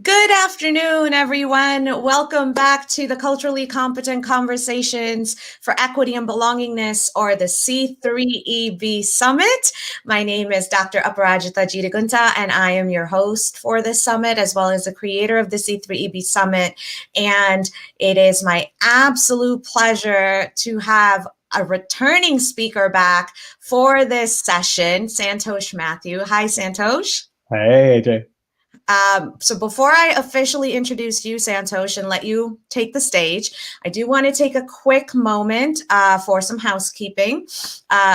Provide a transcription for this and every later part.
Good afternoon, everyone. Welcome back to the Culturally Competent Conversations for Equity and Belongingness, or the C3EB Summit. My name is Dr. Aparajita Jitagunta, and I am your host for this summit, as well as the creator of the C3EB Summit. And it is my absolute pleasure to have a returning speaker back for this session, Santosh Mathew. Hi, Santosh. Hey, AJ. So before I officially introduce you, Santosh, and let you take the stage, I do want to take a quick moment for some housekeeping.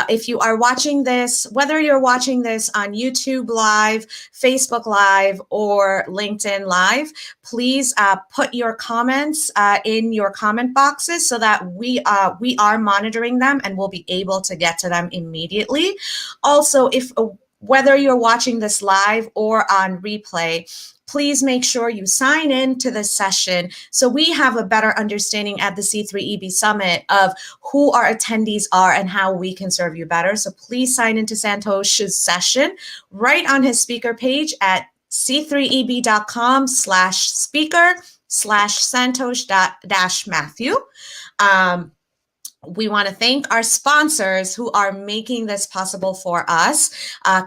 If you are watching this, whether you're watching this on YouTube Live, Facebook Live, or LinkedIn Live, please put your comments in your comment boxes so that we are monitoring them and we'll be able to get to them immediately. Also, whether you're watching this live or on replay, please make sure you sign in to this session so we have a better understanding at the C3EB Summit of who our attendees are and how we can serve you better. So please sign into Santosh's session right on his speaker page at c3eb.com/speaker/Santosh-Mathew. We want to thank our sponsors who are making this possible for us.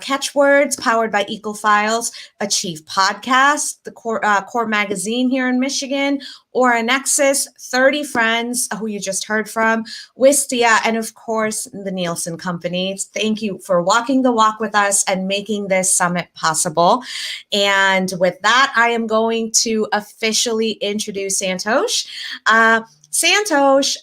Catchwords, powered by EcoFiles, Achieve Podcast, the Core Magazine here in Michigan, Aura Nexus, 30 Friends, who you just heard from, Wistia, and of course, the Nielsen Company. Thank you for walking the walk with us and making this summit possible. And with that, I am going to officially introduce Santosh. Santosh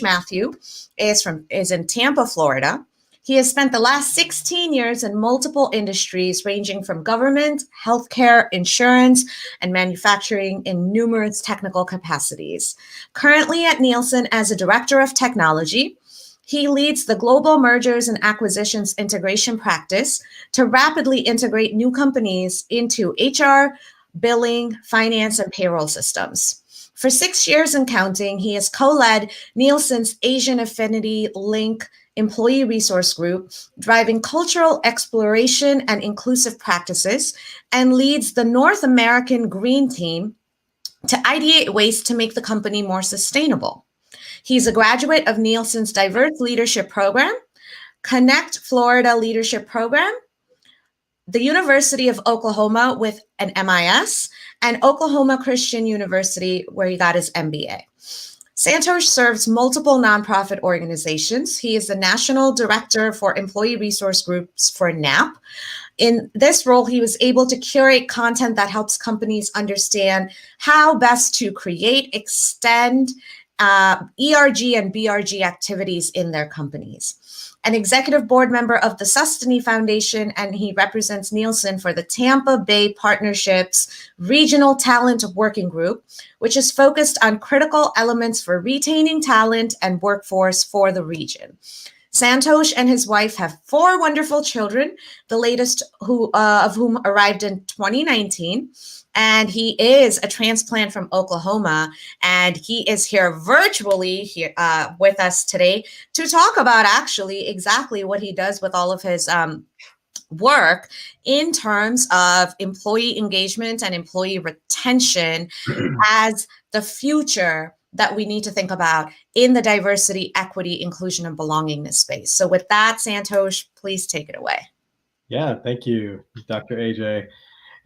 Mathew is in Tampa, Florida. He has spent the last 16 years in multiple industries ranging from government, healthcare, insurance, and manufacturing in numerous technical capacities. Currently at Nielsen as a director of technology, he leads the global mergers and acquisitions integration practice to rapidly integrate new companies into HR, billing, finance, and payroll systems. For 6 years and counting, he has co-led Nielsen's Asian Affinity Link Employee Resource Group, driving cultural exploration and inclusive practices, and leads the North American Green Team to ideate ways to make the company more sustainable. He's a graduate of Nielsen's Diverse Leadership Program, Connect Florida Leadership Program, the University of Oklahoma with an MIS, and Oklahoma Christian University, where he got his MBA. Santosh serves multiple nonprofit organizations. He is the National Director for Employee Resource Groups for NAP. In this role, he was able to curate content that helps companies understand how best to create, extend ERG and BRG activities in their companies. An executive board member of the Sustany Foundation, and he represents Nielsen for the Tampa Bay Partnerships Regional Talent Working Group, which is focused on critical elements for retaining talent and workforce for the region. Santosh and his wife have 4 wonderful children, the latest of whom arrived in 2019. And he is a transplant from Oklahoma, and he is here virtually with us today to talk about actually exactly what he does with all of his work in terms of employee engagement and employee retention as the future that we need to think about in the diversity, equity, inclusion, and belongingness space. So with that, Santosh, please take it away. Yeah, thank you, Dr. AJ.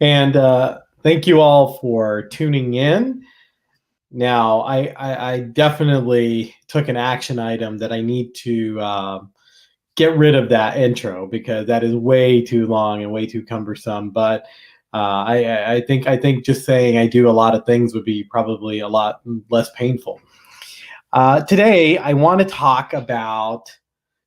And thank you all for tuning in. Now, I definitely took an action item that I need to get rid of that intro because that is way too long and way too cumbersome. But I think just saying I do a lot of things would be probably a lot less painful. Today, I want to talk about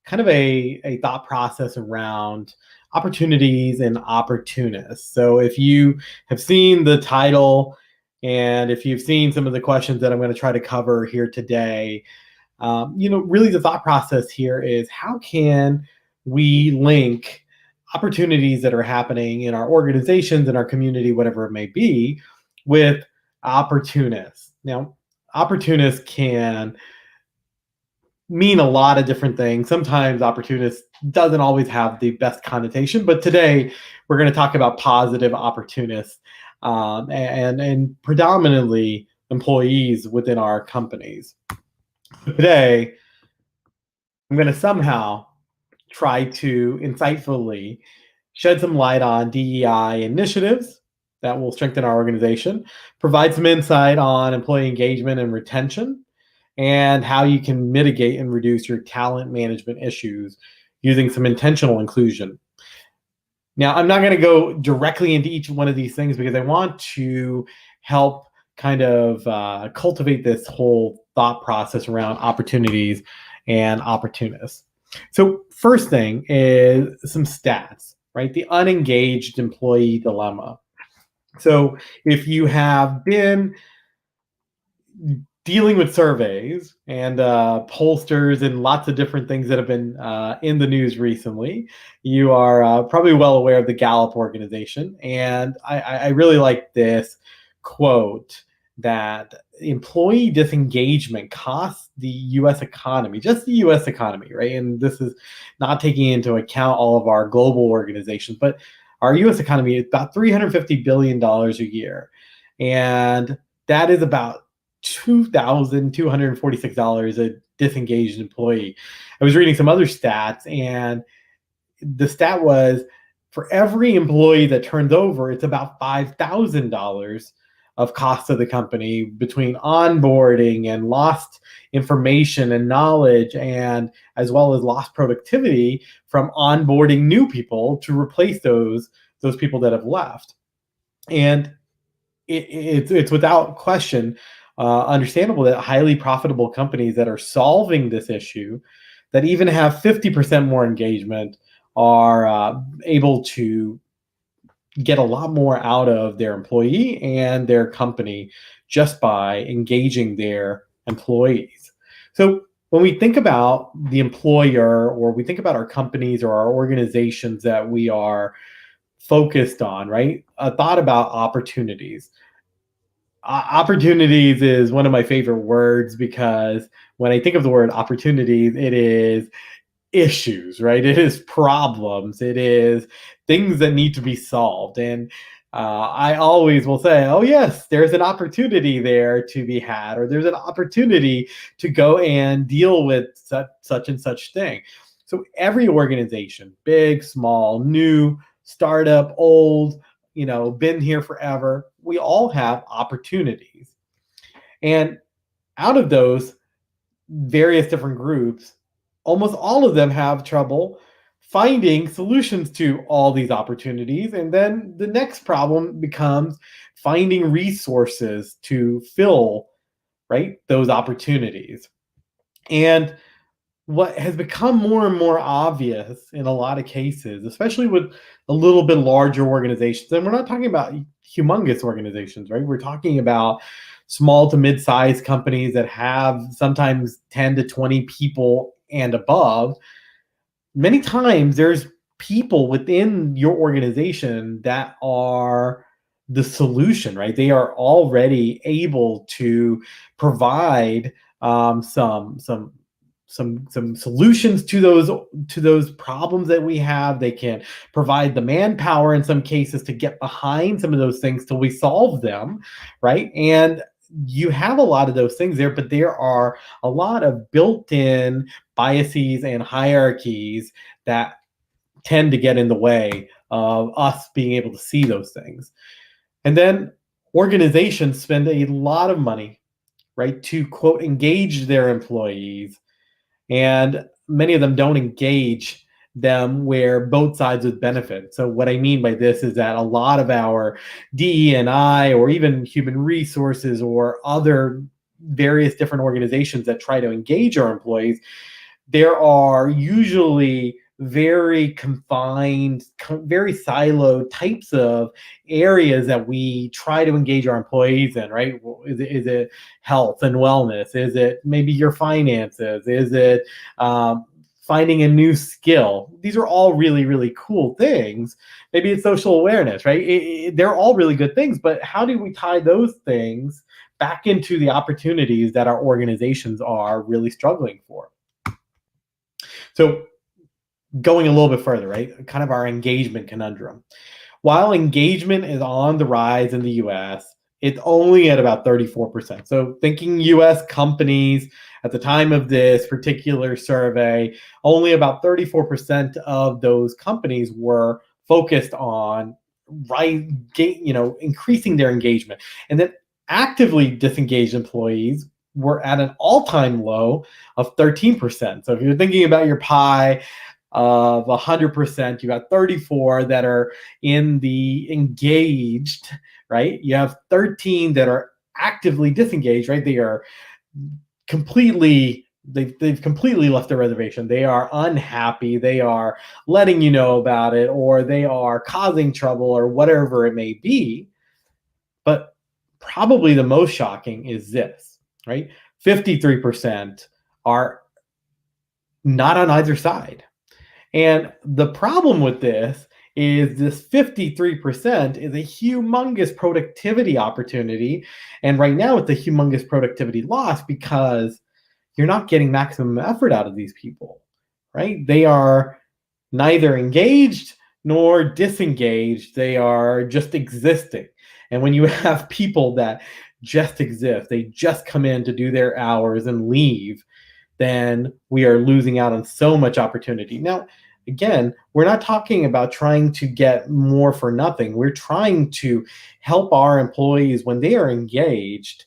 kind of a thought process around opportunities and opportunists. So if you have seen the title and if you've seen some of the questions that I'm going to try to cover here today, really the thought process here is how can we link opportunities that are happening in our organizations, in our community, whatever it may be, with opportunists. Now, opportunists can mean a lot of different things. Sometimes opportunist doesn't always have the best connotation, but today we're going to talk about positive opportunists. and predominantly employees within our companies. Today, I'm going to somehow try to insightfully shed some light on DEI initiatives that will strengthen our organization, provide some insight on employee engagement and retention, and how you can mitigate and reduce your talent management issues using some intentional inclusion. Now, I'm not going to go directly into each one of these things because I want to help kind of cultivate this whole thought process around opportunities and opportunists. So first thing is some stats, right? The unengaged employee dilemma. So if you have been dealing with surveys and pollsters and lots of different things that have been in the news recently, you are probably well aware of the Gallup organization. And I really like this quote that employee disengagement costs the U.S. economy, just the U.S. economy, right? And this is not taking into account all of our global organizations, but our U.S. economy is about $350 billion a year. And that is about $2,246 a disengaged employee. I was reading some other stats, and the stat was for every employee that turns over, it's about $5,000 of cost of the company between onboarding and lost information and knowledge, and as well as lost productivity from onboarding new people to replace those people that have left. And it's without question understandable that highly profitable companies that are solving this issue, that even have 50% more engagement, are able to get a lot more out of their employee and their company just by engaging their employees. So when we think about the employer, or we think about our companies or our organizations that we are focused on, right? A thought about opportunities. Opportunities is one of my favorite words because when I think of the word opportunities, it is issues, right? It is problems. It is things that need to be solved. And I always will say, oh, yes, there's an opportunity there to be had, or there's an opportunity to go and deal with such and such thing. So every organization, big, small, new, startup, old, been here forever, we all have opportunities. And out of those various different groups, almost all of them have trouble finding solutions to all these opportunities. And then the next problem becomes finding resources to fill, right, those opportunities. And what has become more and more obvious in a lot of cases, especially with a little bit larger organizations, and we're not talking about humongous organizations, right? We're talking about small to mid-sized companies that have sometimes 10 to 20 people and above. Many times there's people within your organization that are the solution, right? They are already able to provide some solutions to those problems that we have. They can provide the manpower in some cases to get behind some of those things till we solve them, right? And you have a lot of those things there, but there are a lot of built-in biases and hierarchies that tend to get in the way of us being able to see those things. And then organizations spend a lot of money, right, to quote engage their employees, and many of them don't engage them where both sides would benefit. So what I mean by this is that a lot of our DE&I, or even human resources, or other various different organizations that try to engage our employees, there are usually very confined, very siloed types of areas that we try to engage our employees in, right? Is it health and wellness? Is it maybe your finances? Is it finding a new skill? These are all really, really cool things. Maybe it's social awareness, right? They're all really good things, but how do we tie those things back into the opportunities that our organizations are really struggling for? So going a little bit further, right? Kind of our engagement conundrum. while engagement is on the rise in the US, it's only at about 34%. So thinking US companies at the time of this particular survey, only about 34% of those companies were focused on increasing their engagement. And then actively disengaged employees were at an all-time low of 13%. So if you're thinking about your pie of 100%, you got 34 that are in the engaged, right? You have 13 that are actively disengaged, right? They are they've completely left the reservation. They are unhappy. They are letting you know about it, or they are causing trouble, or whatever it may be. But probably the most shocking is this, right? 53% are not on either side. And the problem with this 53% is a humongous productivity opportunity. And right now it's a humongous productivity loss because you're not getting maximum effort out of these people, right? They are neither engaged nor disengaged. They are just existing. And when you have people that just exist, they just come in to do their hours and leave, then we are losing out on so much opportunity. Now, again, we're not talking about trying to get more for nothing. We're trying to help our employees when they are engaged,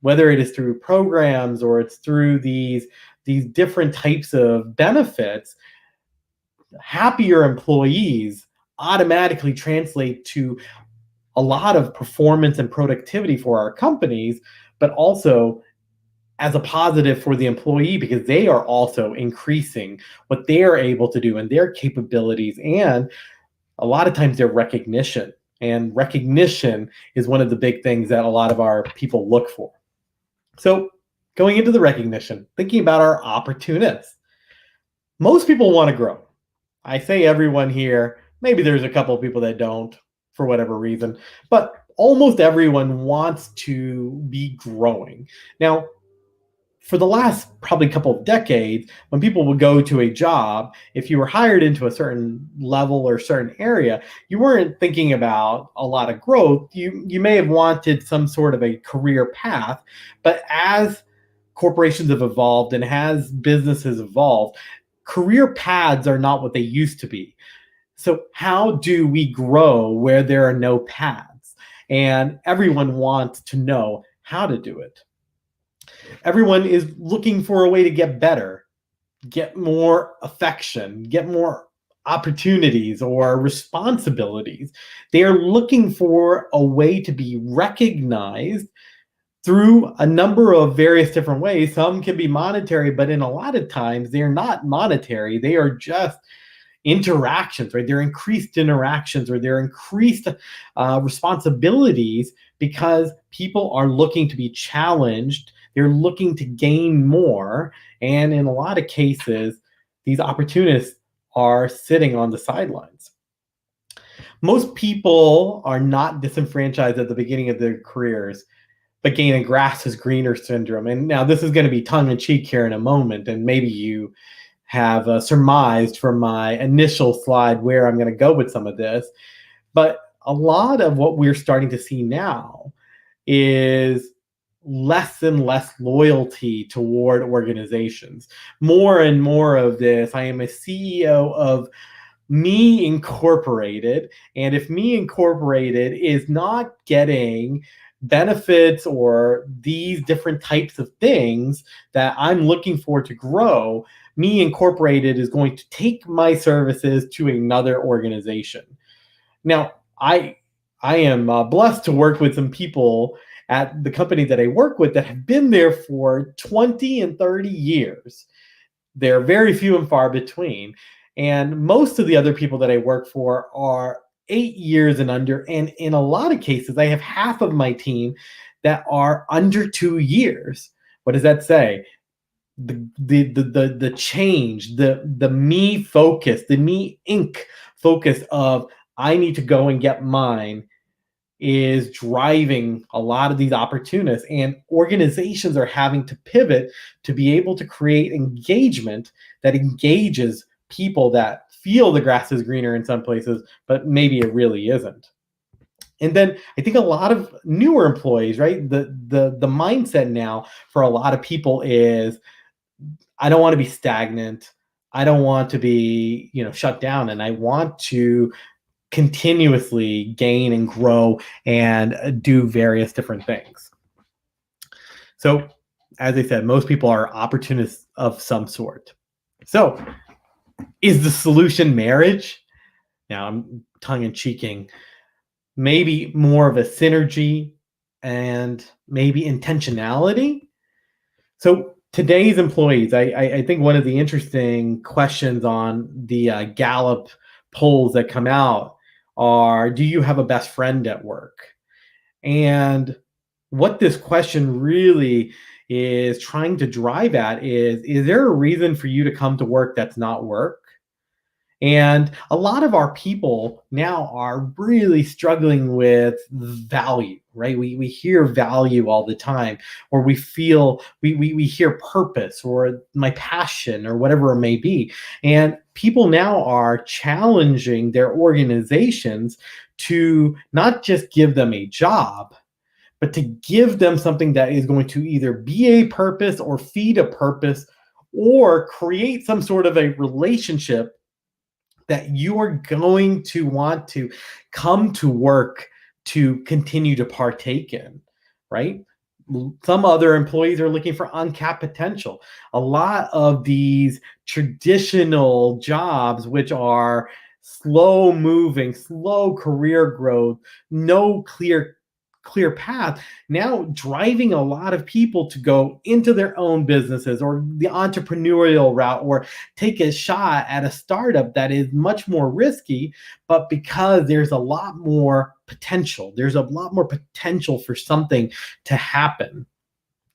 whether it is through programs or it's through these different types of benefits. Happier employees automatically translate to a lot of performance and productivity for our companies, but also as a positive for the employee because they are also increasing what they are able to do and their capabilities, and a lot of times their recognition. And recognition is one of the big things that a lot of our people look for. So going into the recognition, thinking about our opportunists, most people want to grow. I say everyone here, maybe there's a couple of people that don't for whatever reason, but almost everyone wants to be growing. Now, for the last probably couple of decades, when people would go to a job, if you were hired into a certain level or certain area, you weren't thinking about a lot of growth. You may have wanted some sort of a career path, but as corporations have evolved and as businesses evolved, career paths are not what they used to be. So how do we grow where there are no paths? And everyone wants to know how to do it. Everyone is looking for a way to get better, get more affection, get more opportunities or responsibilities. They are looking for a way to be recognized through a number of various different ways. Some can be monetary, but in a lot of times they're not monetary. They are just interactions, right? They're increased interactions or they're increased responsibilities because people are looking to be challenged. They're looking to gain more. And in a lot of cases, these opportunists are sitting on the sidelines. Most people are not disenfranchised at the beginning of their careers, but gain a grass is greener syndrome. And now this is going to be tongue in cheek here in a moment. And maybe you have surmised from my initial slide where I'm going to go with some of this. But a lot of what we're starting to see now is less and less loyalty toward organizations. More and more of this, I am a CEO of Me Incorporated, and if Me Incorporated is not getting benefits or these different types of things that I'm looking for to grow, Me Incorporated is going to take my services to another organization. Now, I am blessed to work with some people at the company that I work with that have been there for 20 and 30 years. They're very few and far between. And most of the other people that I work for are 8 years and under. And in a lot of cases, I have half of my team that are under 2 years. What does that say? The change, the me focus, the Me Inc. focus of I need to go and get mine is driving a lot of these opportunists, and organizations are having to pivot to be able to create engagement that engages people that feel the grass is greener in some places, but maybe it really isn't. And then I think a lot of newer employees, right? The mindset now for a lot of people is, I don't want to be stagnant. I don't want to be, shut down, and I want to continuously gain and grow and do various different things. So, as I said, most people are opportunists of some sort. So, is the solution marriage? Now, I'm tongue-in-cheeking. Maybe more of a synergy and maybe intentionality. So today's employees, I think one of the interesting questions on the Gallup polls that come out are, do you have a best friend at work? And what this question really is trying to drive at is there a reason for you to come to work that's not work? And a lot of our people now are really struggling with value, right? We hear value all the time, or we feel we hear purpose or my passion or whatever it may be. And people now are challenging their organizations to not just give them a job, but to give them something that is going to either be a purpose or feed a purpose or create some sort of a relationship that you are going to want to come to work to continue to partake in, right? Some other employees are looking for uncapped potential. A lot of these traditional jobs, which are slow moving, slow career growth, no clear path, now driving a lot of people to go into their own businesses or the entrepreneurial route, or take a shot at a startup that is much more risky, but because there's a lot more potential, for something to happen.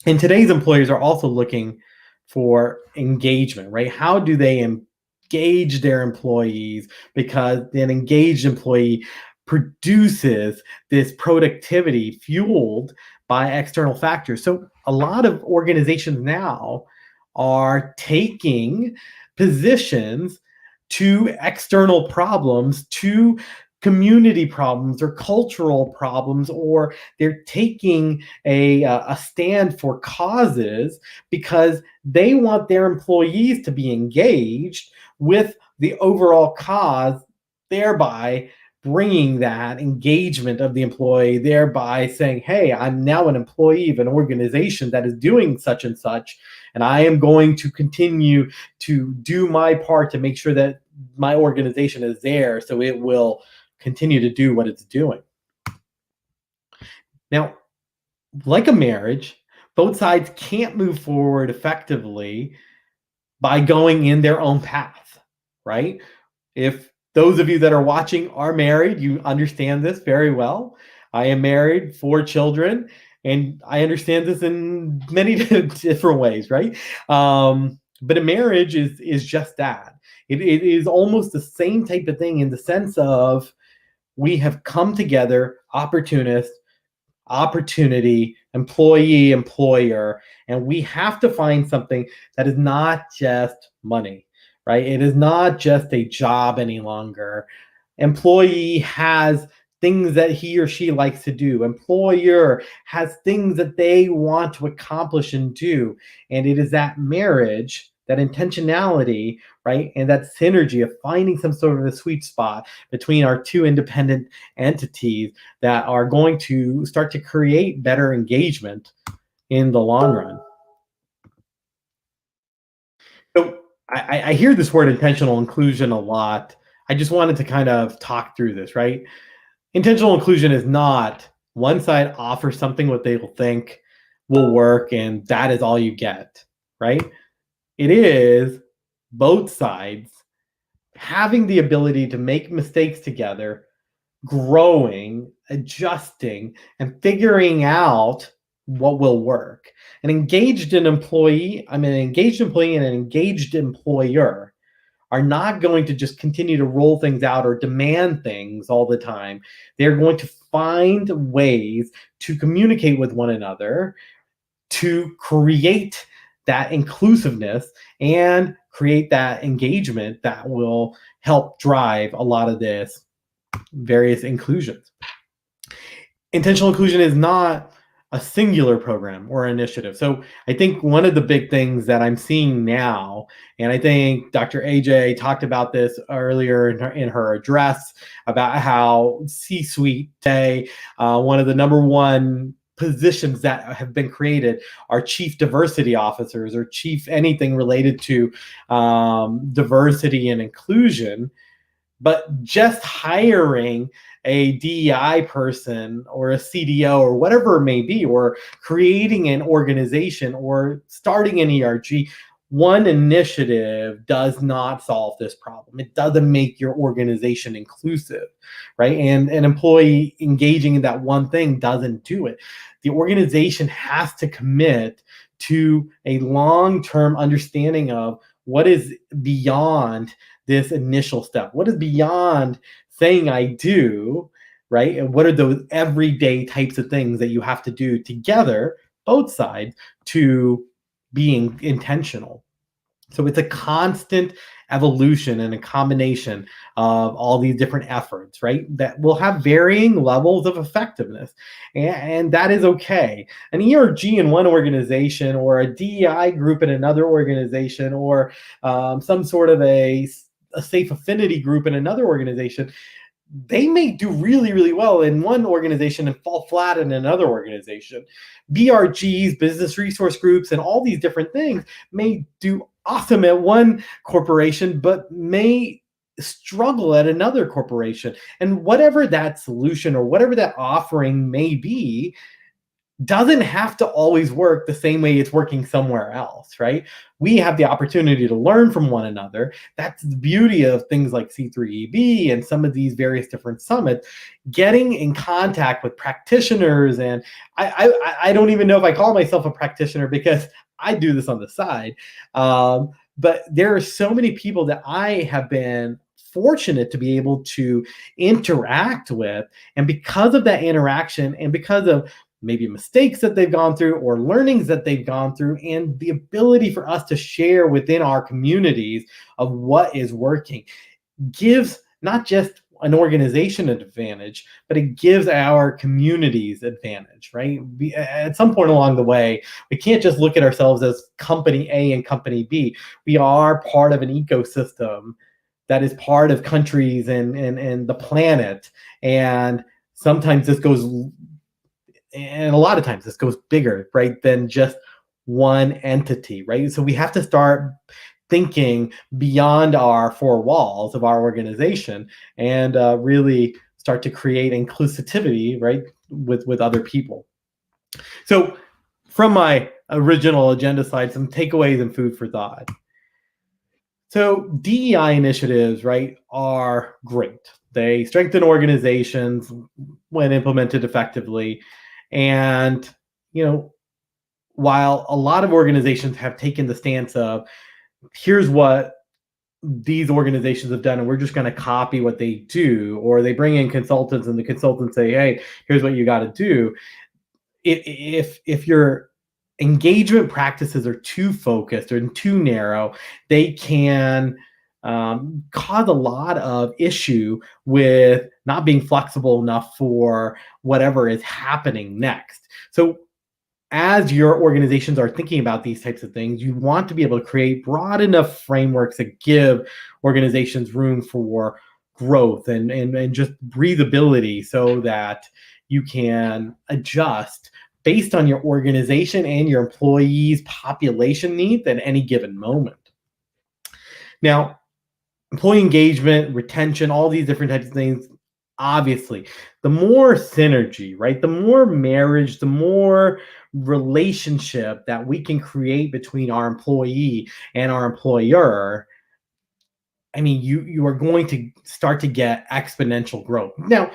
And today's employers are also looking for engagement, right? How do they engage their employees? Because an engaged employee produces this productivity fueled by external factors. So a lot of organizations now are taking positions to external problems, to community problems or cultural problems, or they're taking a stand for causes because they want their employees to be engaged with the overall cause, thereby bringing that engagement of the employee, thereby saying, hey, I'm now an employee of an organization that is doing such and such, and I am going to continue to do my part to make sure that my organization is there so it will continue to do what it's doing. Now, like a marriage, both sides can't move forward effectively by going in their own path, right? If those of you that are watching are married, you understand this very well. I am married, 4 children, and I understand this in many different ways, right? But a marriage is just that. It is almost the same type of thing in the sense of we have come together, opportunity, employee, employer, and we have to find something that is not just money, right? It is not just a job any longer. Employee has things that he or she likes to do. Employer has things that they want to accomplish and do. And it is that marriage, that intentionality, right? And that synergy of finding some sort of a sweet spot between our two independent entities that are going to start to create better engagement in the long run. So I hear this word intentional inclusion a lot. I just wanted to kind of talk through this, right? Intentional inclusion is not one side offers something what they will think will work and that is all you get, right? It is both sides having the ability to make mistakes together, growing, adjusting, and figuring out what will work. An engaged employee and an engaged employer are not going to just continue to roll things out or demand things all the time. They're going to find ways to communicate with one another, to create that inclusiveness and create that engagement that will help drive a lot of this various inclusions. Intentional inclusion is not a singular program or initiative. So I think one of the big things that I'm seeing now, and I think Dr. AJ talked about this earlier in her address about how C-suite today, one of the number one positions that have been created are chief diversity officers or chief anything related to diversity and inclusion. But just hiring a DEI person or a CDO or whatever it may be, or creating an organization or starting an ERG, one initiative does not solve this problem. It doesn't make your organization inclusive, right? And an employee engaging in that one thing doesn't do it. The organization has to commit to a long-term understanding of what is beyond this initial step. What is beyond saying I do, right? And what are those everyday types of things that you have to do together, both sides, to being intentional? So it's a constant evolution and a combination of all these different efforts, right? That will have varying levels of effectiveness. And that is okay. An ERG in one organization or a DEI group in another organization or some sort of a safe affinity group in another organization, they may do really, really well in one organization and fall flat in another organization. BRGs, business resource groups, and all these different things may do awesome at one corporation, but may struggle at another corporation. And whatever that solution or whatever that offering may be, doesn't have to always work the same way it's working somewhere else, right? We have the opportunity to learn from one another. That's the beauty of things like C3EB and some of these various different summits, getting in contact with practitioners. And I don't even know if I call myself a practitioner because I do this on the side. But there are so many people that I have been fortunate to be able to interact with. And because of that interaction and because of maybe mistakes that they've gone through or learnings that they've gone through, and the ability for us to share within our communities of what is working, gives not just an organization an advantage, but it gives our communities advantage, right? At some point along the way, we can't just look at ourselves as company A and company B. We are part of an ecosystem that is part of countries and the planet. And sometimes this goes, and a lot of times this goes bigger, right, than just one entity, right? So we have to start thinking beyond our four walls of our organization and really start to create inclusivity, right, with other people. So from my original agenda slide, some takeaways and food for thought. So DEI initiatives, right, are great. They strengthen organizations when implemented effectively. And, while a lot of organizations have taken the stance of, here's what these organizations have done, and we're just going to copy what they do, or they bring in consultants and the consultants say, hey, here's what you got to do. If your engagement practices are too focused or too narrow, they can cause a lot of issue with not being flexible enough for whatever is happening next. So as your organizations are thinking about these types of things, you want to be able to create broad enough frameworks that give organizations room for growth and just breathability so that you can adjust based on your organization and your employees' population needs at any given moment. Now, employee engagement, retention, all these different types of things, obviously, the more synergy, right? The more marriage, the more relationship that we can create between our employee and our employer, I mean, you are going to start to get exponential growth. Now,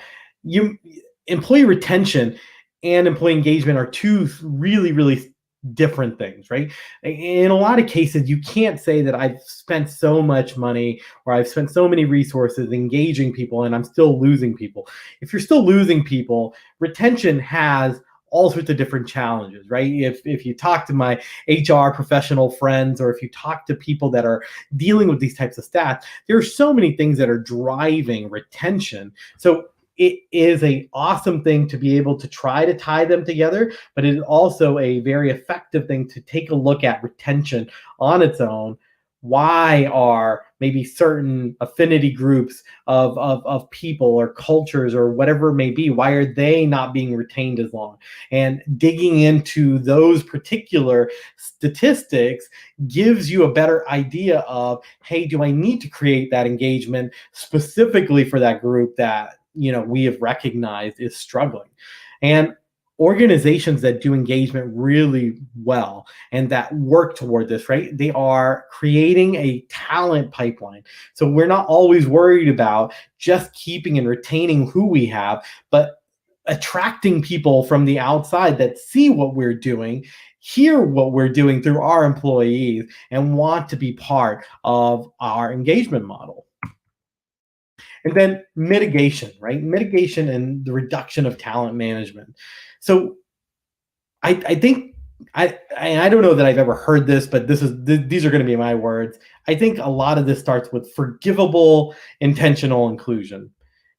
employee retention and employee engagement are two really, really different things, right? In a lot of cases, you can't say that I've spent so much money or I've spent so many resources engaging people and I'm still losing people. If you're still losing people, retention has all sorts of different challenges, right? If you talk to my HR professional friends, or if you talk to people that are dealing with these types of stats, there are so many things that are driving retention. So it is an awesome thing to be able to try to tie them together, but it is also a very effective thing to take a look at retention on its own. Why are maybe certain affinity groups of people or cultures or whatever it may be, why are they not being retained as long? And digging into those particular statistics gives you a better idea of, hey, do I need to create that engagement specifically for that group that we have recognized is struggling? And organizations that do engagement really well and that work toward this, right? They are creating a talent pipeline. So we're not always worried about just keeping and retaining who we have, but attracting people from the outside that see what we're doing, hear what we're doing through our employees, and want to be part of our engagement model. And then mitigation, right? Mitigation and the reduction of talent management. So I think I don't know that I've ever heard this, but these are going to be my words. I think a lot of this starts with forgivable intentional inclusion.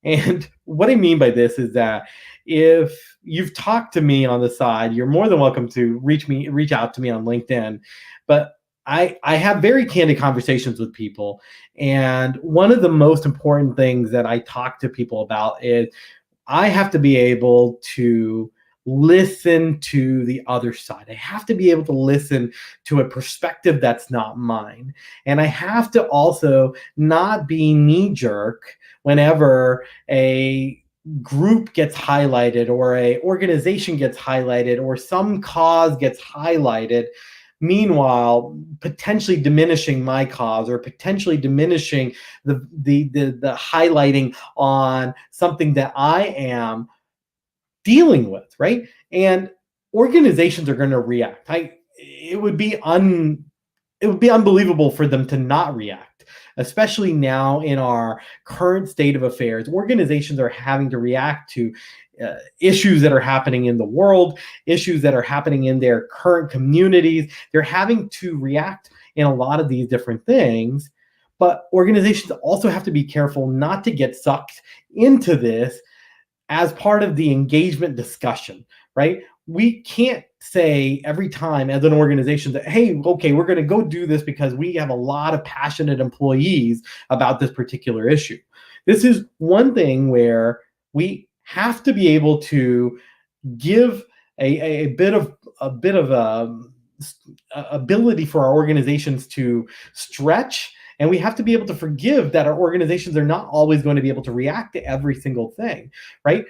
And what I mean by this is that if you've talked to me on the side, you're more than welcome to reach out to me on LinkedIn. But I have very candid conversations with people. And one of the most important things that I talk to people about is I have to be able to listen to the other side. I have to be able to listen to a perspective that's not mine. And I have to also not be knee-jerk whenever a group gets highlighted or a organization gets highlighted or some cause gets highlighted, meanwhile potentially diminishing my cause or potentially diminishing the highlighting on something that I am dealing with, right? And organizations are going to react. It would be unbelievable for them to not react, especially now in our current state of affairs. Organizations are having to react to issues that are happening in the world, issues that are happening in their current communities. They're having to react in a lot of these different things. But organizations also have to be careful not to get sucked into this as part of the engagement discussion, right? We can't say every time as an organization that, hey, okay, we're going to go do this because we have a lot of passionate employees about this particular issue. This is one thing where we have to be able to give a bit of ability for our organizations to stretch, and we have to be able to forgive that our organizations are not always going to be able to react to every single thing, right?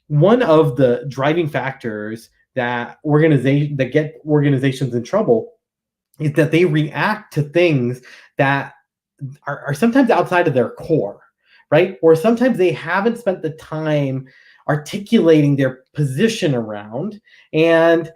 One of the driving factors that get organizations in trouble is that they react to things that are sometimes outside of their core, right? Or sometimes they haven't spent the time articulating their position around. And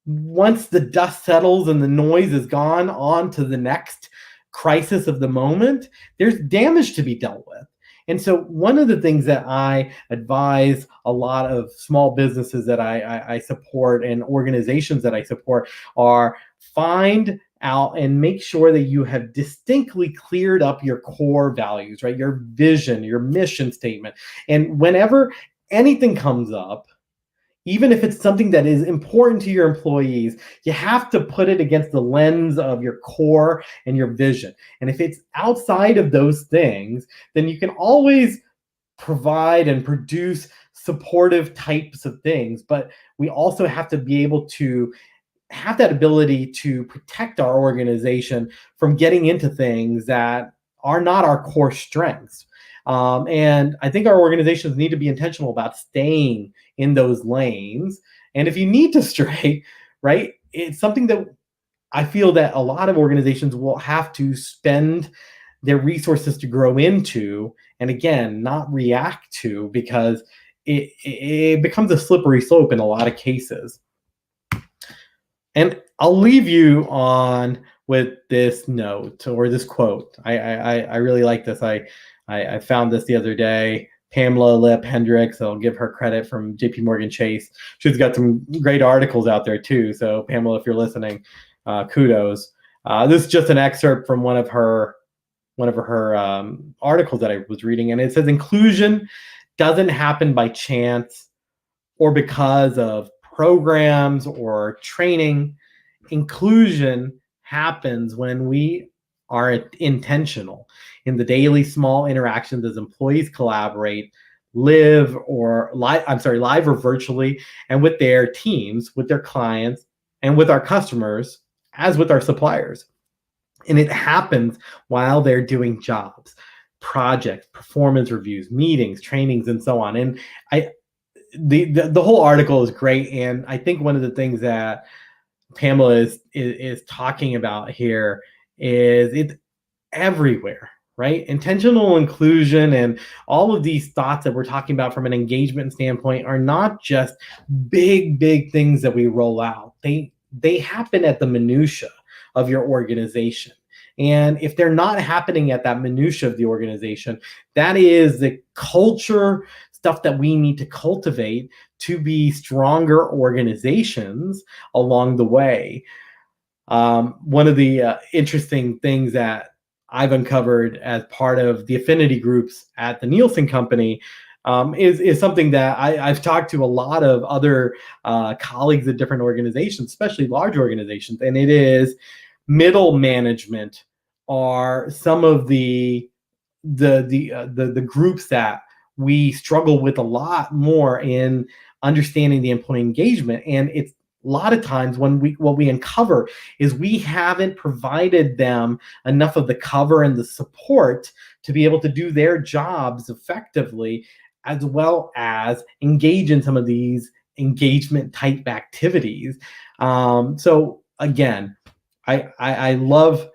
once the dust settles and the noise is gone, on to the next crisis of the moment, there's damage to be dealt with. And so one of the things that I advise a lot of small businesses that I support and organizations that I support are find out and make sure that you have distinctly cleared up your core values, right? Your vision, your mission statement. And whenever anything comes up, even if it's something that is important to your employees, you have to put it against the lens of your core and your vision. And if it's outside of those things, then you can always provide and produce supportive types of things. But we also have to be able to have that ability to protect our organization from getting into things that are not our core strengths. And I think our organizations need to be intentional about staying in those lanes. And if you need to stray, right, it's something that I feel that a lot of organizations will have to spend their resources to grow into, and again, not react to, because it becomes a slippery slope in a lot of cases. And I'll leave you on with this note or this quote. I really like this. I found this the other day. Pamela Lip Hendricks. I'll give her credit from JP Morgan Chase. She's got some great articles out there too. So Pamela, if you're listening, kudos. This is just an excerpt from one of her articles that I was reading, and it says inclusion doesn't happen by chance or because of programs or training. Inclusion happens when we are intentional in the daily small interactions as employees collaborate, live or virtually, and with their teams, with their clients, and with our customers, as with our suppliers. And it happens while they're doing jobs, projects, performance reviews, meetings, trainings, and so on. And the whole article is great. And I think one of the things that Pamela is talking about here is it's everywhere, right? Intentional inclusion and all of these thoughts that we're talking about from an engagement standpoint are not just big things that we roll out. They happen at the minutia of your organization. And if they're not happening at that minutia of the organization, that is the culture stuff that we need to cultivate to be stronger organizations along the way. One of the interesting things that I've uncovered as part of the affinity groups at the Nielsen Company is something that I've talked to a lot of other colleagues at different organizations, especially large organizations, and it is middle management are some of the groups that we struggle with a lot more in understanding the employee engagement. And it's a lot of times what we uncover is we haven't provided them enough of the cover and the support to be able to do their jobs effectively, as well as engage in some of these engagement type activities. So again, I love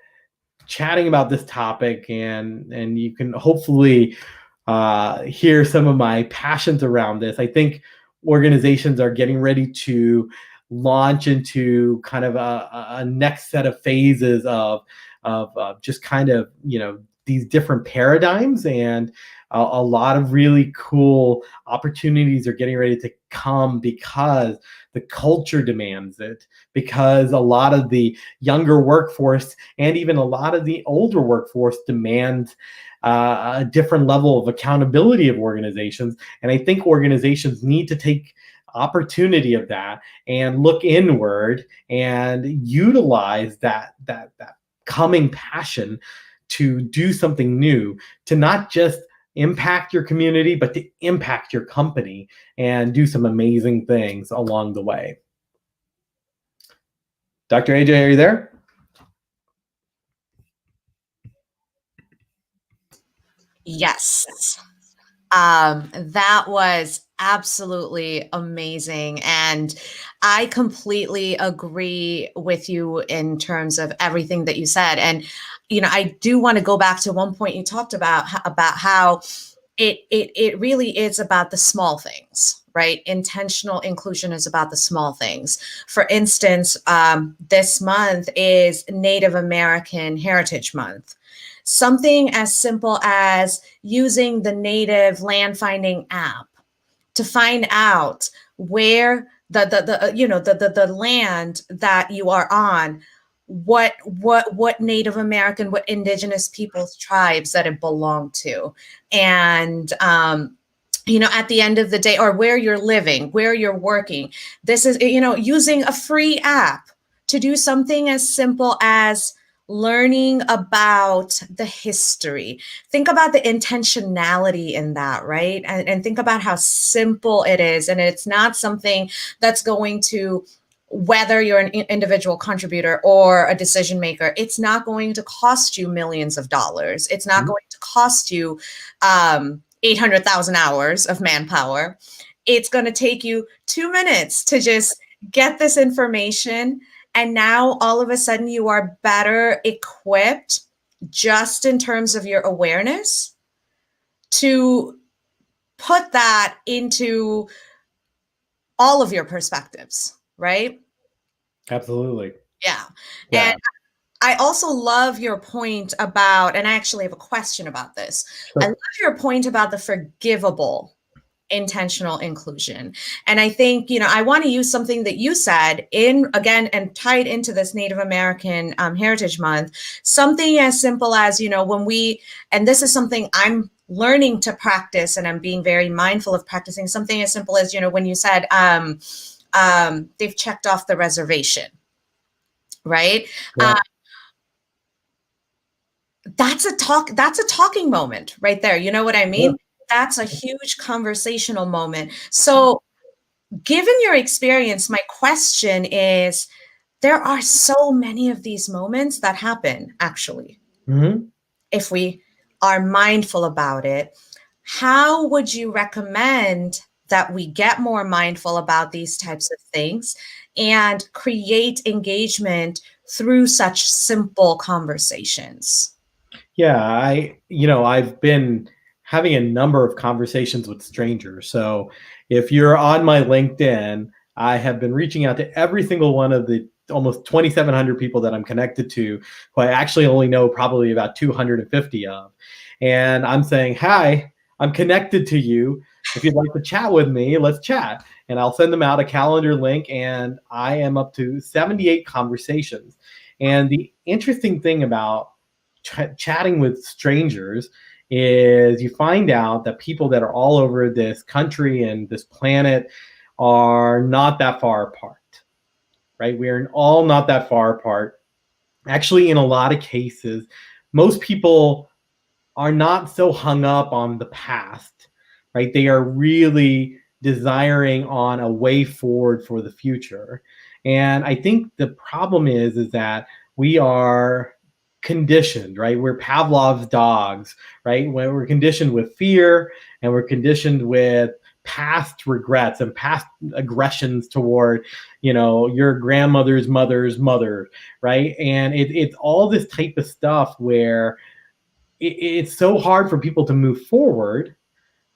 chatting about this topic, and you can hopefully hear some of my passions around this. I think organizations are getting ready to launch into kind of a next set of phases of just kind of, these different paradigms, and a lot of really cool opportunities are getting ready to come because the culture demands it, because a lot of the younger workforce and even a lot of the older workforce demand a different level of accountability of organizations. And I think organizations need to take opportunity of that and look inward and utilize that coming passion to do something new, to not just impact your community, but to impact your company and do some amazing things along the way. Dr. AJ, are you there? Yes. That was absolutely amazing. And I completely agree with you in terms of everything that you said. And, I do want to go back to one point you talked about how it really is about the small things, right? Intentional inclusion is about the small things. For instance, this month is Native American Heritage Month. Something as simple as using the native land finding app to find out where the land that you are on, what Native American, what indigenous peoples, tribes that it belonged to, and at the end of the day, or where you're living, where you're working. This is, using a free app to do something as simple as learning about the history. Think about the intentionality in that, right? And think about how simple it is. And it's not something that's going to, whether you're an individual contributor or a decision maker, it's not going to cost you millions of dollars. It's not going to cost you 800,000 hours of manpower. It's going to take you 2 minutes to just get this information. And now all of a sudden you are better equipped, just in terms of your awareness, to put that into all of your perspectives, right? Absolutely. Yeah. Yeah. And I also love your point about, and I actually have a question about this. I Sure. love your point about the forgivable intentional inclusion. And I think, I want to use something that you said in, again, and tied into this Native American Heritage Month, something as simple as, when we, and this is something I'm learning to practice and I'm being very mindful of practicing, something as simple as, when you said they've checked off the reservation, right? Yeah. That's a talking moment right there. You know what I Yeah. mean? That's a huge conversational moment. So given your experience, my question is, there are so many of these moments that happen, actually, Hmm. if we are mindful about it. How would you recommend that we get more mindful about these types of things and create engagement through such simple conversations? Yeah, I've been having a number of conversations with strangers. So if you're on my LinkedIn, I have been reaching out to every single one of the almost 2,700 people that I'm connected to, who I actually only know probably about 250 of. And I'm saying, hi, I'm connected to you. If you'd like to chat with me, let's chat. And I'll send them out a calendar link, and I am up to 78 conversations. And the interesting thing about chatting with strangers is you find out that people that are all over this country and this planet are not that far apart, right? We are all not that far apart. Actually, in a lot of cases, most people are not so hung up on the past, right? They are really desiring on a way forward for the future. And I think the problem is that we are conditioned, right? We're Pavlov's dogs, right? When we're conditioned with fear and we're conditioned with past regrets and past aggressions toward, your grandmother's mother's mother, right? And it's all this type of stuff where it's so hard for people to move forward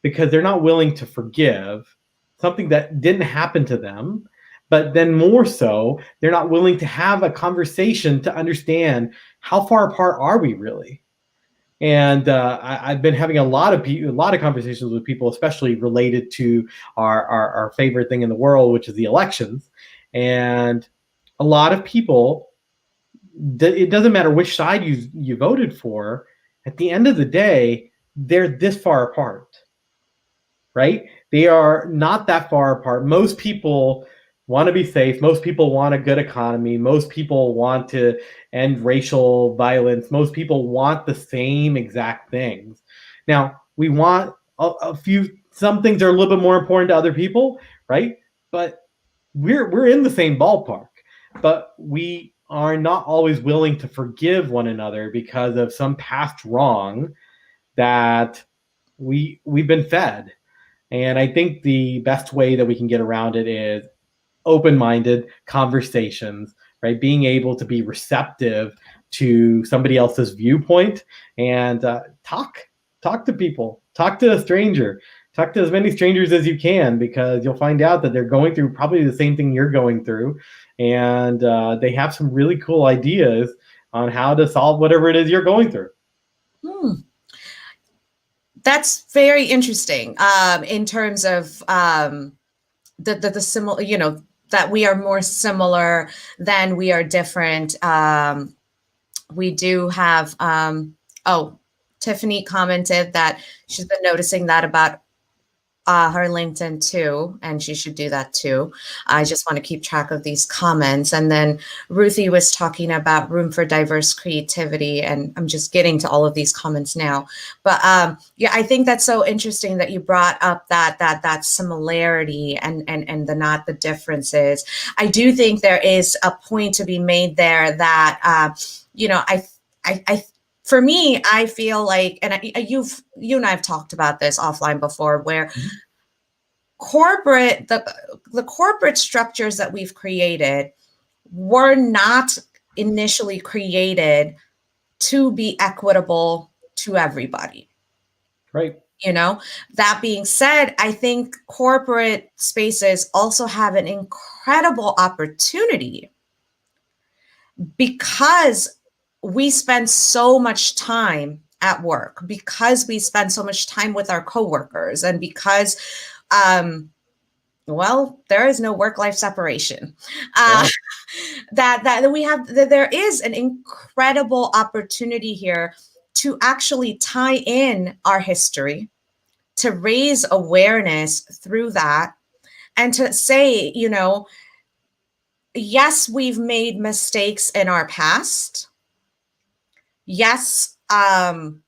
because they're not willing to forgive something that didn't happen to them. But then more so, they're not willing to have a conversation to understand how far apart are we really. And I've been having a lot of conversations with people, especially related to our favorite thing in the world, which is the elections. And a lot of people, it doesn't matter which side you voted for. At the end of the day, they're this far apart, right? They are not that far apart. Most people want to be safe. Most people want a good economy. Most people want to end racial violence. Most people want the same exact things. Now, we want a few, some things are a little bit more important to other people, right? But we're in the same ballpark, but we are not always willing to forgive one another because of some past wrong that we've been fed. And I think the best way that we can get around it is open-minded conversations, right? Being able to be receptive to somebody else's viewpoint and talk to people, talk to a stranger, talk to as many strangers as you can, because you'll find out that they're going through probably the same thing you're going through, and they have some really cool ideas on how to solve whatever it is you're going through. That's very interesting in terms of the similar, that we are more similar than we are different. We do have, oh, Tiffany commented that she's been noticing that about her LinkedIn too, and she should do that too. I just want to keep track of these comments. And then Ruthie was talking about room for diverse creativity, and I'm just getting to all of these comments now. But yeah, I think that's so interesting that you brought up that similarity and the not the differences. I do think there is a point to be made there that I for me, I feel like, and you and I have talked about this offline before, where the corporate structures that we've created were not initially created to be equitable to everybody. Right. That being said, I think corporate spaces also have an incredible opportunity because we spend so much time at work, because we spend so much time with our coworkers, and because well, there is no work-life separation. Yeah. That we have, that there is an incredible opportunity here to actually tie in our history, to raise awareness through that, and to say, yes, we've made mistakes in our past. Yes, I'm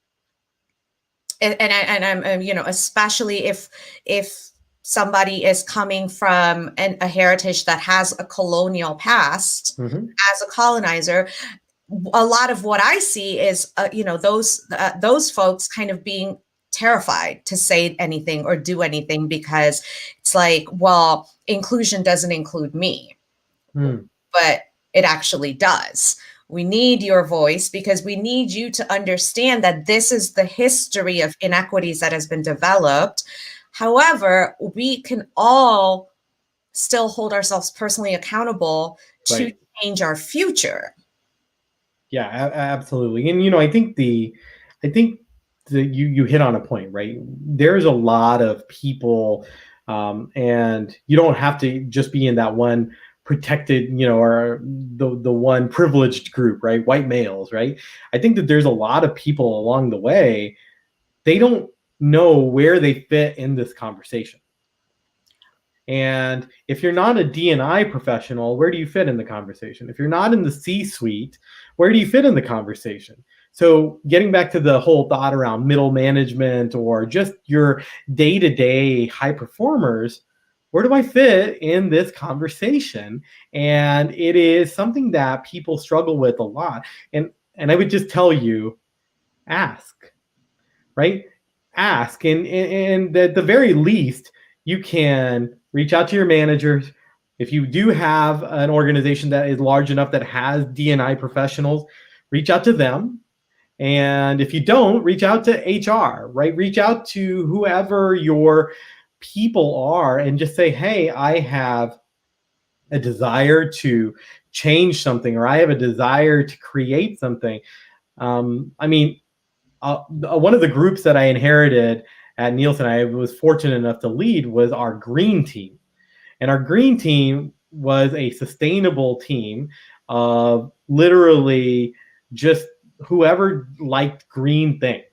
especially if somebody is coming from a heritage that has a colonial past, Mm-hmm. as a colonizer, a lot of what I see is those folks kind of being terrified to say anything or do anything, because it's like, well, inclusion doesn't include me, Mm. but it actually does. We need your voice, because we need you to understand that this is the history of inequities that has been developed. However, we can all still hold ourselves personally accountable to Right. change our future. Yeah, absolutely. And I think that you hit on a point, right? There's a lot of people, and you don't have to just be in that one protected, or the one privileged group, right? White males, right? I think that there's a lot of people along the way. They don't know where they fit in this conversation. And if you're not a D&I professional, where do you fit in the conversation? If you're not in the C-suite, where do you fit in the conversation? So getting back to the whole thought around middle management or just your day-to-day high performers, where do I fit in this conversation? And it is something that people struggle with a lot. And I would just tell you, ask, right? Ask. And at the very least, you can reach out to your managers. If you do have an organization that is large enough that has D&I professionals, reach out to them. And if you don't, reach out to HR, right? Reach out to whoever your people are and just say, hey, I have a desire to change something, or I have a desire to create something. I mean, one of the groups that I inherited at Nielsen, I was fortunate enough to lead, was our green team. And our green team was a sustainable team of literally just whoever liked green things.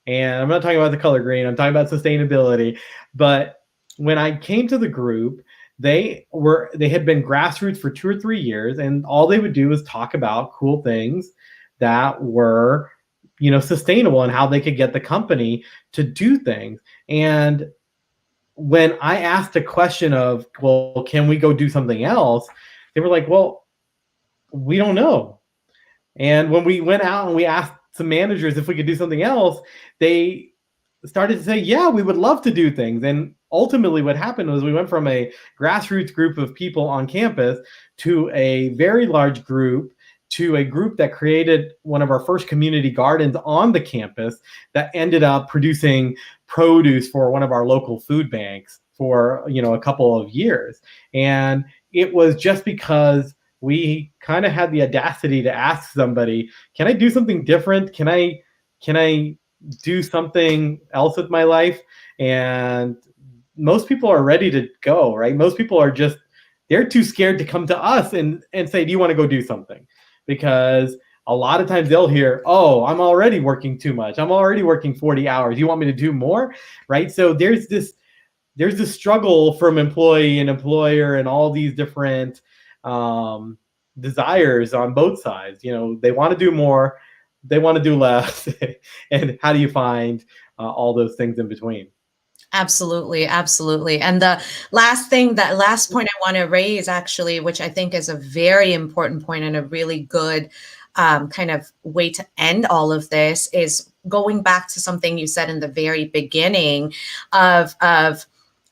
And I'm not talking about the color green, I'm talking about sustainability. But when I came to the group, they had been grassroots for 2 or 3 years, and all they would do was talk about cool things that were sustainable and how they could get the company to do things. And when I asked a question of, well, can we go do something else? They were like, well, we don't know. And when we went out and we asked some managers if we could do something else, they started to say, yeah, we would love to do things. And ultimately what happened was we went from a grassroots group of people on campus to a very large group, to a group that created one of our first community gardens on the campus that ended up producing produce for one of our local food banks for a couple of years. And it was just because we kind of had the audacity to ask somebody, can I do something different? Can I do something else with my life? And most people are ready to go, right? Most people are just, they're too scared to come to us and say, do you want to go do something? Because a lot of times they'll hear, oh, I'm already working too much. I'm already working 40 hours. You want me to do more? Right? So there's this struggle from employee and employer and all these different desires on both sides. They want to do more, they want to do less. And how do you find all those things in between? Absolutely, absolutely. And the last point I want to raise, actually, which I think is a very important point and a really good kind of way to end all of this, is going back to something you said in the very beginning of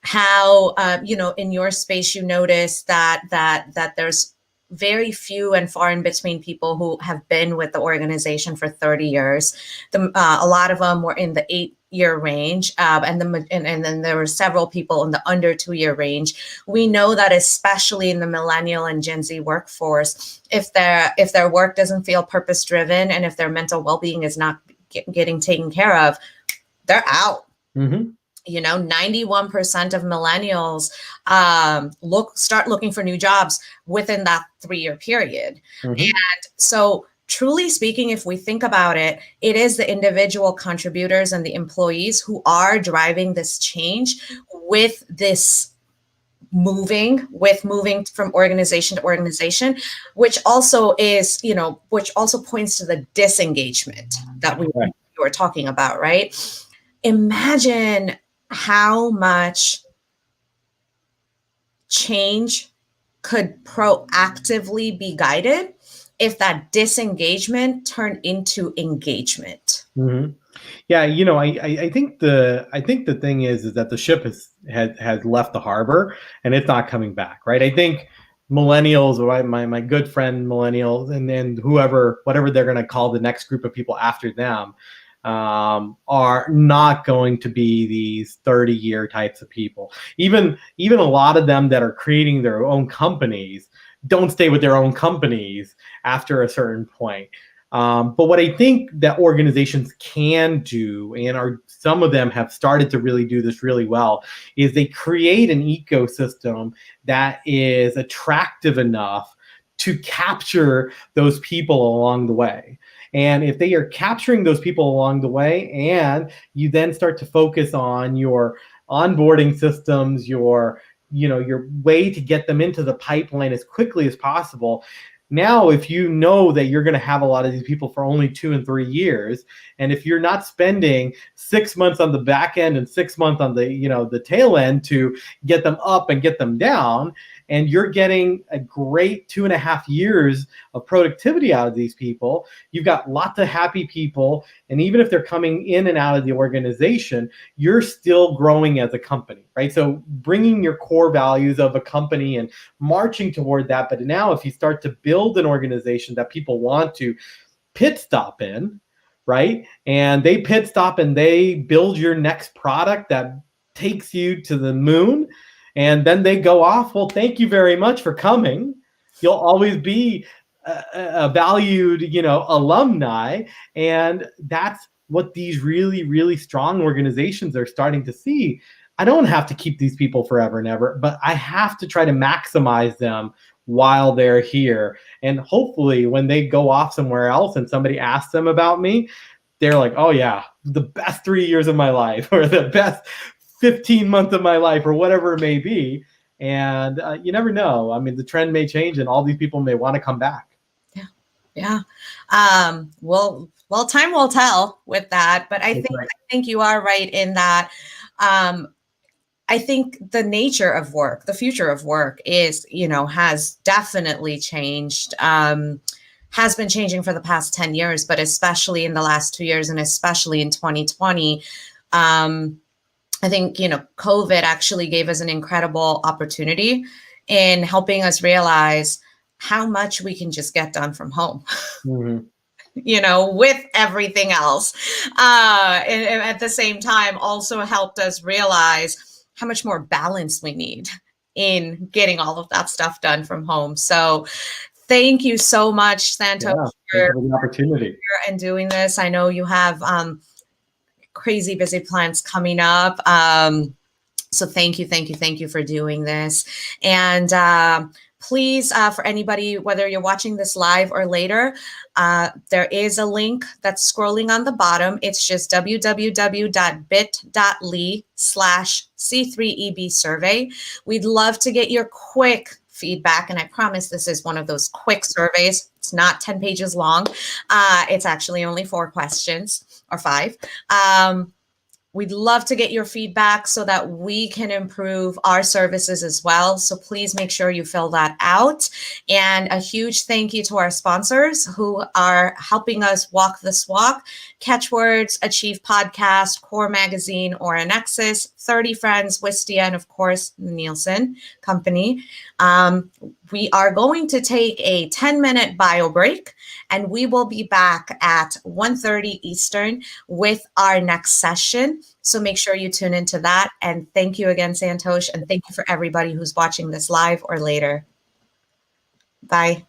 how in your space you notice that there's very few and far in between people who have been with the organization for 30 years. A lot of them were in the 8-year range, and then there were several people in the under 2-year range. We know that especially in the millennial and Gen Z workforce, if their work doesn't feel purpose driven and if their mental well-being is not getting taken care of, they're out. Mm-hmm. 91% of millennials start looking for new jobs within that 3-year period. Mm-hmm. And so truly speaking, if we think about it, it is the individual contributors and the employees who are driving this change with this moving from organization to organization, which also points to the disengagement that we were talking about, right? Imagine how much change could proactively be guided if that disengagement turned into engagement. Mm-hmm. Yeah, I think the thing is that the ship has left the harbor and it's not coming back, right? I think millennials, or my good friend millennials, and then whatever they're going to call the next group of people after them, are not going to be these 30-year types of people. Even a lot of them that are creating their own companies don't stay with their own companies after a certain point. But what I think that organizations can do, and some of them have started to really do this really well, is they create an ecosystem that is attractive enough to capture those people along the way. And if they are capturing those people along the way, and you then start to focus on your onboarding systems, your way to get them into the pipeline as quickly as possible. Now, if you know that you're going to have a lot of these people for only 2 and 3 years, and if you're not spending 6 months on the back end and 6 months on the tail end to get them up and get them down, and you're getting a great 2.5 years of productivity out of these people, you've got lots of happy people. And even if they're coming in and out of the organization, you're still growing as a company, right? So bringing your core values of a company and marching toward that. But now if you start to build an organization that people want to pit stop in, right? And they pit stop and they build your next product that takes you to the moon, and then they go off. Well, thank you very much for coming. You'll always be a valued, alumni. And that's what these really, really strong organizations are starting to see. I don't have to keep these people forever and ever, but I have to try to maximize them while they're here. And hopefully when they go off somewhere else and somebody asks them about me, they're like, oh yeah, the best 3 years of my life, or the best 15 months of my life, or whatever it may be. And you never know. I mean, the trend may change and all these people may want to come back. Yeah. Well, time will tell with that, but I think you are right in that. I think the nature of work, the future of work is, has definitely changed, has been changing for the past 10 years, but especially in the last 2 years and especially in 2020. I think, COVID actually gave us an incredible opportunity in helping us realize how much we can just get done from home. Mm-hmm. With everything else. And at the same time, also helped us realize how much more balance we need in getting all of that stuff done from home. So thank you so much, Santosh, for the opportunity and doing this. I know you have crazy busy plans coming up. So thank you for doing this. And please, for anybody, whether you're watching this live or later, there is a link that's scrolling on the bottom. It's just www.bit.ly/C3EB survey. We'd love to get your quick feedback. And I promise this is one of those quick surveys. It's not 10 pages long. It's actually only 4 questions or 5. We'd love to get your feedback so that we can improve our services as well. So please make sure you fill that out. And a huge thank you to our sponsors who are helping us walk this walk: Catchwords, Achieve Podcast, Core Magazine, Aura Nexus, 30 Friends, Wistia, and of course, the Nielsen Company. we are going to take a 10-minute bio break, and we will be back at 1:30 Eastern with our next session. So make sure you tune into that. And thank you again, Santosh. And thank you for everybody who's watching this live or later. Bye.